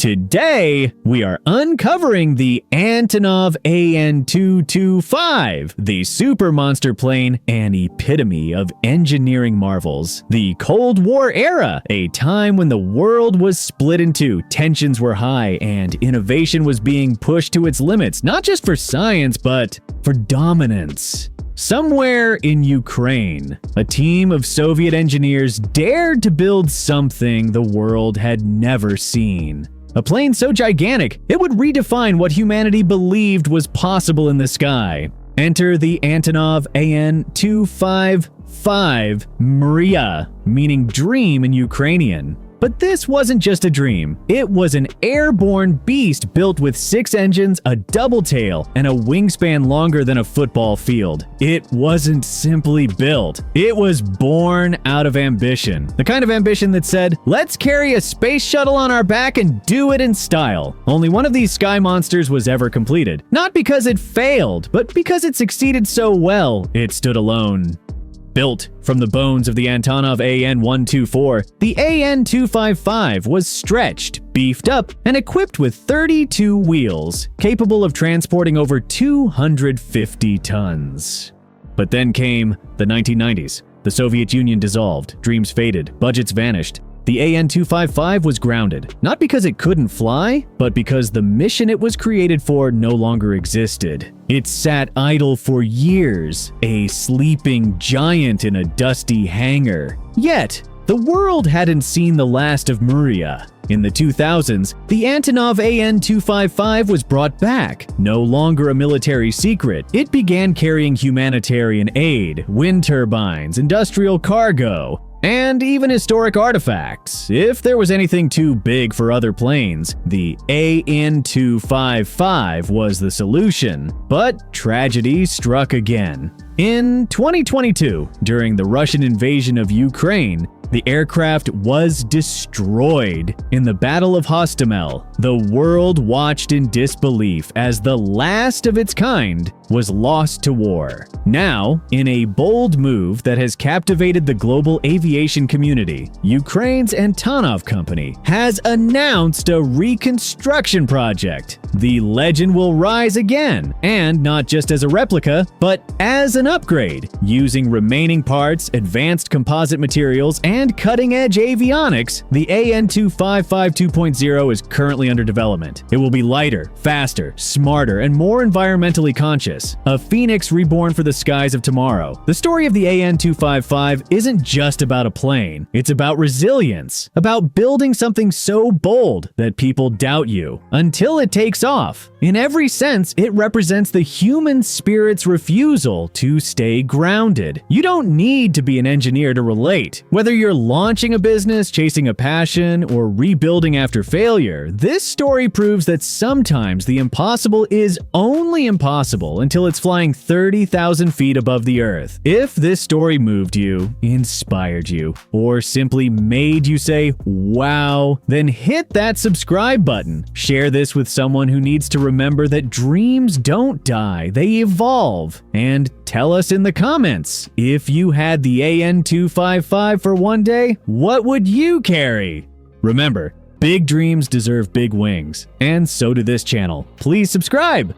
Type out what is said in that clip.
Today, we are uncovering the Antonov AN-225, the super monster plane, an epitome of engineering marvels. The Cold War era, a time when the world was split in two, tensions were high, and innovation was being pushed to its limits, not just for science, but for dominance. Somewhere in Ukraine, a team of Soviet engineers dared to build something the world had never seen. A plane so gigantic, it would redefine what humanity believed was possible in the sky. Enter the Antonov AN-225 Mriya, meaning dream in Ukrainian. But this wasn't just a dream. It was an airborne beast built with 6 engines, a double tail, and a wingspan longer than a football field. It wasn't simply built. It was born out of ambition. The kind of ambition that said, let's carry a space shuttle on our back and do it in style. Only one of these sky monsters was ever completed. Not because it failed, but because it succeeded so well, it stood alone. Built from the bones of the Antonov AN-124, the AN-255 was stretched, beefed up, and equipped with 32 wheels, capable of transporting over 250 tons. But then came the 1990s. The Soviet Union dissolved, dreams faded, budgets vanished. The AN-255 was grounded, not because it couldn't fly, but because the mission it was created for no longer existed. It sat idle for years, a sleeping giant in a dusty hangar. Yet, the world hadn't seen the last of Mriya. In the 2000s, the Antonov AN-255 was brought back. No longer a military secret, it began carrying humanitarian aid, wind turbines, industrial cargo, and even historic artifacts. If there was anything too big for other planes, the AN-255 was the solution. But tragedy struck again. In 2022, during the Russian invasion of Ukraine, the aircraft was destroyed in the Battle of Hostomel. The world watched in disbelief as the last of its kind was lost to war. Now, in a bold move that has captivated the global aviation community, Ukraine's Antonov company has announced a reconstruction project. The legend will rise again, and not just as a replica, but as an upgrade, using remaining parts, advanced composite materials, and cutting-edge avionics. The AN-255 2.0 is currently under development. It will be lighter, faster, smarter, and more environmentally conscious. A phoenix reborn for the skies of tomorrow. The story of the AN-255 isn't just about a plane. It's about resilience, about building something so bold that people doubt you until it takes off. In every sense, it represents the human spirit's refusal to stay grounded. You don't need to be an engineer to relate. Whether you're launching a business, chasing a passion, or rebuilding after failure, this story proves that sometimes the impossible is only impossible until it's flying 30,000 feet above the earth. If this story moved you, inspired you, or simply made you say, wow, then hit that subscribe button. Share this with someone who needs to remember that dreams don't die, they evolve. And tell us in the comments, if you had the AN-255 for one day, what would you carry? Remember, big dreams deserve big wings, and so do this channel. Please subscribe!